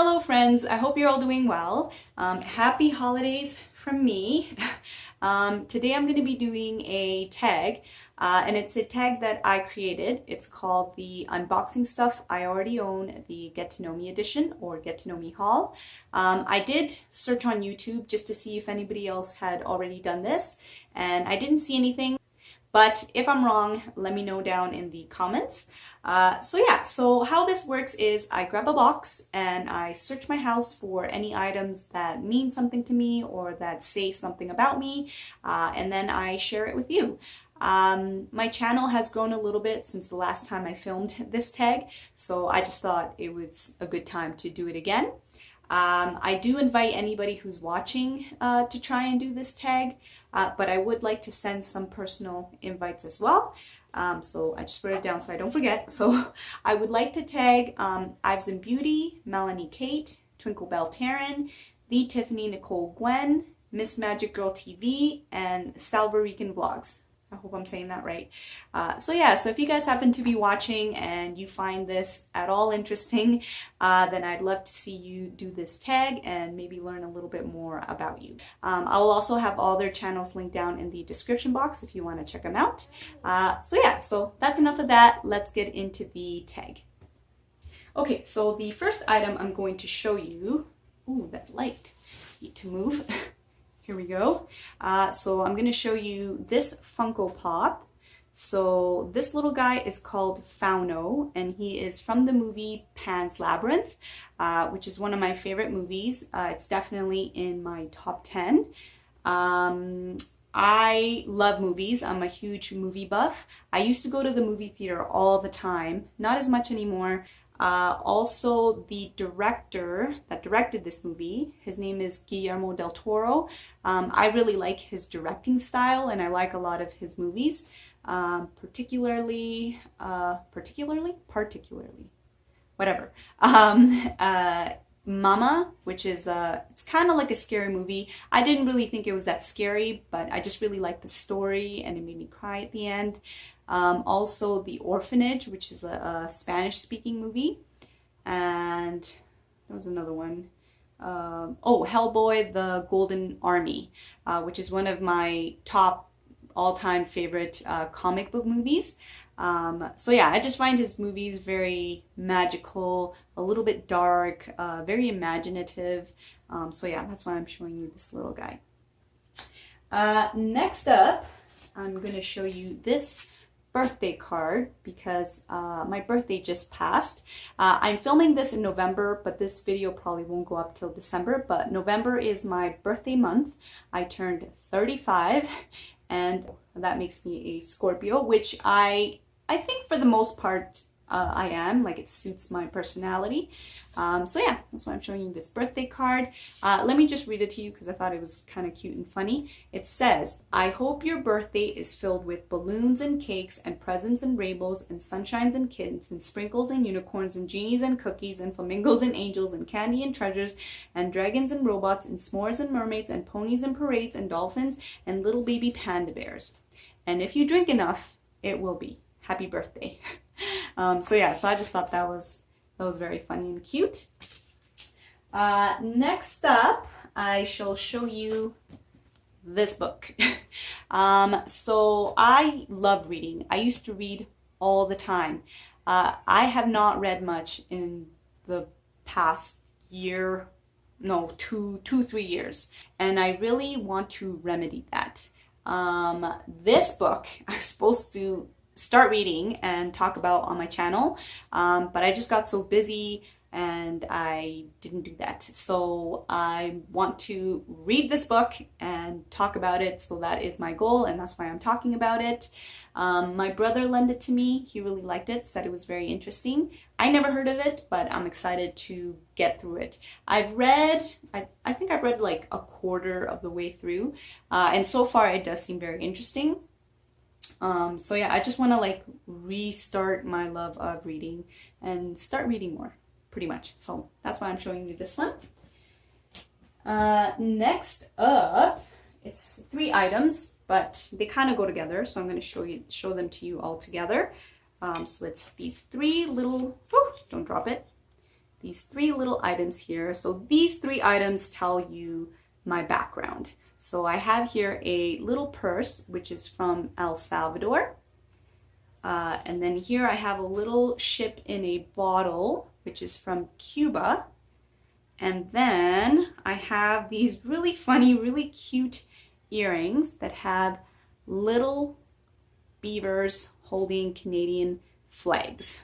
Hello friends, I hope you're all doing well. Happy holidays from me. Today I'm going to be doing a tag and it's a tag that I created. It's called the Unboxing Stuff I Already Own, the Get to Know Me edition or Get to Know Me haul. I did search on YouTube just to see if anybody else had already done this and I didn't see anything. But if I'm wrong, let me know down in the comments. So how this works is I grab a box and I search my house for any items that mean something to me or that say something about me, and then I share it with you. My channel has grown a little bit since the last time I filmed this tag, so I just thought it was a good time to do it again. I do invite anybody who's watching to try and do this tag, but I would like to send some personal invites as well. So I just wrote it down so I don't forget. So I would like to tag Ives and Beauty, Melanie Kate, TwinkelbellTerryn, the Tiffany, Nicole, Gwyn, MissMagicGirlTV, and Salvirican Vlogs. I hope I'm saying that right. So if you guys happen to be watching and you find this at all interesting, then I'd love to see you do this tag and maybe learn a little bit more about you. I will also have all their channels linked down in the description box if you want to check them out. So that's enough of that. Let's get into the tag. Okay, so the first item I'm going to show you, ooh, that light, need to move. Here we go. So I'm going to show you this Funko Pop. So this little guy is called Fauno, and he is from the movie Pan's Labyrinth, which is one of my favorite movies. It's definitely in my top 10. I love movies. I'm a huge movie buff. I used to go to the movie theater all the time, not as much anymore. Also, the director that directed this movie, his name is Guillermo del Toro. I really like his directing style and I like a lot of his movies, particularly, whatever. Mama, which is, it's kind of like a scary movie. I didn't really think it was that scary, but I just really liked the story and it made me cry at the end. Also The Orphanage, which is a Spanish-speaking movie, and there was another one. Oh, Hellboy, The Golden Army, which is one of my top all-time favorite comic book movies. I just find his movies very magical, a little bit dark, very imaginative. That's why I'm showing you this little guy. Next up, I'm going to show you this birthday card because my birthday just passed. I'm filming this in November, but this video probably won't go up till December, but November is my birthday month. I turned 35 and that makes me a Scorpio, which I think for the most part I am, like it suits my personality. That's why I'm showing you this birthday card. Let me just read it to you because I thought it was kind of cute and funny. It says, I hope your birthday is filled with balloons and cakes and presents and rainbows and sunshines and kittens and sprinkles and unicorns and genies and cookies and flamingos and angels and candy and treasures and dragons and robots and s'mores and mermaids and ponies and parades and dolphins and little baby panda bears. And if you drink enough, it will be. Happy birthday. So I just thought that was very funny and cute. Next up, I shall show you this book. So I love reading. I used to read all the time. I have not read much in the past year, no, 3 years. And I really want to remedy that. This book, I was supposed to start reading and talk about on my channel, but I just got so busy and I didn't do that. So I want to read this book and talk about it, so that is my goal and that's why I'm talking about it. My brother lent it to me. He really liked it, said it was very interesting. I never heard of it, but I'm excited to get through it. I think I've read like a quarter of the way through, and so far it does seem very interesting. I just want to like restart my love of reading and start reading more, pretty much. So that's why I'm showing you this one. Next up, it's 3 items, but they kind of go together. So I'm going to show them to you all together. So it's these 3 little, don't drop it. these 3 little items here. So these 3 items tell you my background. So I have here a little purse, which is from El Salvador. And then here I have a little ship in a bottle, which is from Cuba. And then I have these really funny, really cute earrings that have little beavers holding Canadian flags.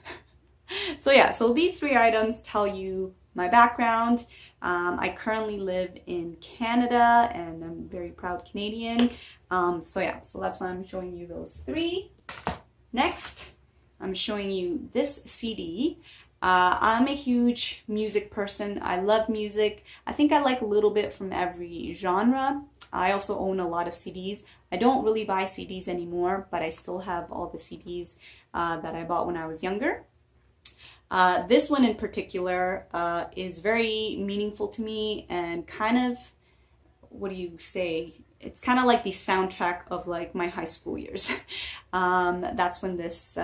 So yeah, so these 3 items tell you my background. I currently live in Canada and I'm a very proud Canadian. So yeah, so that's why I'm showing you those 3. Next, I'm showing you this CD. I'm a huge music person. I love music. I think I like a little bit from every genre. I also own a lot of CDs. I don't really buy CDs anymore, but I still have all the CDs that I bought when I was younger. This one in particular is very meaningful to me and kind of, what do you say? It's kind of like the soundtrack of like my high school years. That's when this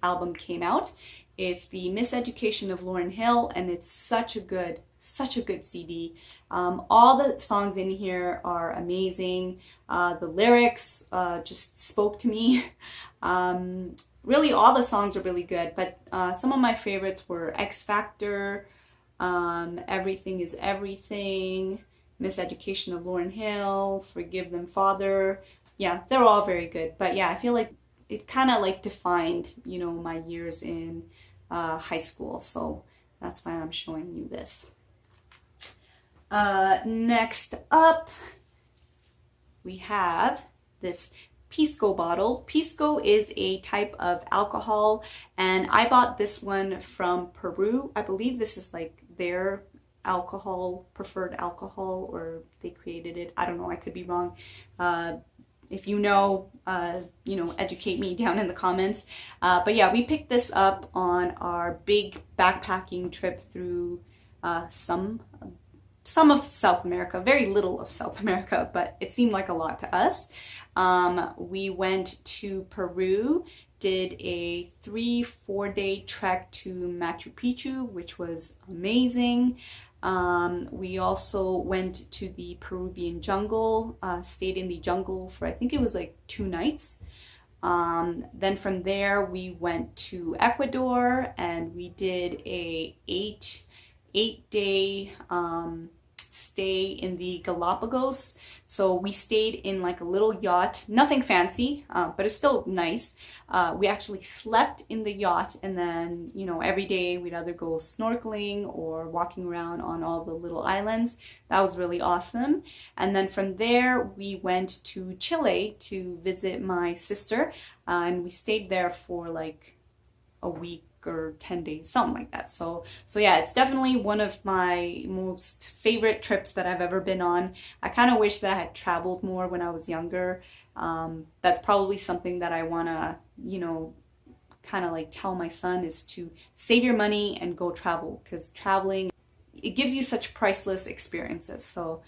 album came out. It's the Miseducation of Lauryn Hill, and it's such a good CD. All the songs in here are amazing. The lyrics just spoke to me. Really, all the songs are really good, but some of my favorites were X Factor, Everything is Everything, Miseducation of Lauryn Hill, Forgive Them Father. Yeah, they're all very good. But yeah, I feel like it kind of like defined, you know, my years in high school. So that's why I'm showing you this. Next up, we have this Pisco bottle. Pisco is a type of alcohol, and I bought this one from Peru. I believe this is like their alcohol, preferred alcohol, or they created it. I don't know, I could be wrong. If you know, educate me down in the comments. But yeah, we picked this up on our big backpacking trip through some of South America, very little of South America, but it seemed like a lot to us. We went to Peru, did a 3-4 day trek to Machu Picchu, which was amazing. We also went to the Peruvian jungle, stayed in the jungle for, I think it was like 2 nights. Then from there we went to Ecuador and we did a 8 day stay in the Galapagos. So we stayed in like a little yacht, nothing fancy, but it's still nice. We actually slept in the yacht, and then, you know, every day we'd either go snorkeling or walking around on all the little islands. That was really awesome. And then from there we went to Chile to visit my sister, and we stayed there for like a week or 10 days, something like that. So yeah, it's definitely one of my most favorite trips that I've ever been on. I kind of wish that I had traveled more when I was younger. That's probably something that I want to, you know, kind of like tell my son, is to save your money and go travel, because traveling, it gives you such priceless experiences. So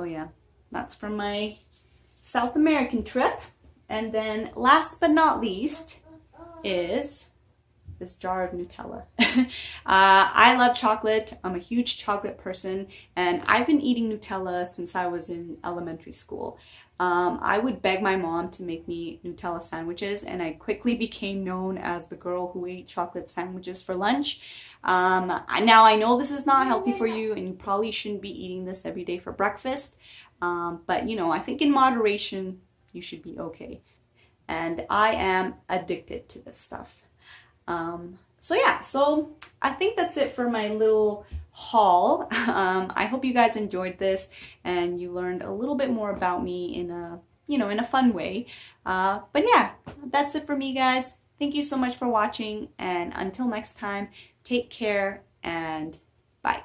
yeah, that's from my South American trip. And then last but not least is this jar of Nutella. I love chocolate. I'm a huge chocolate person, and I've been eating Nutella since I was in elementary school. I would beg my mom to make me Nutella sandwiches, and I quickly became known as the girl who ate chocolate sandwiches for lunch. Now I know this is not healthy for you, and you probably shouldn't be eating this every day for breakfast, but you know, I think in moderation you should be okay. And I am addicted to this stuff. So yeah, so I think that's it for my little haul. I hope you guys enjoyed this and you learned a little bit more about me in a, you know, in a fun way. But yeah, that's it for me, guys. Thank you so much for watching, and until next time, take care and bye.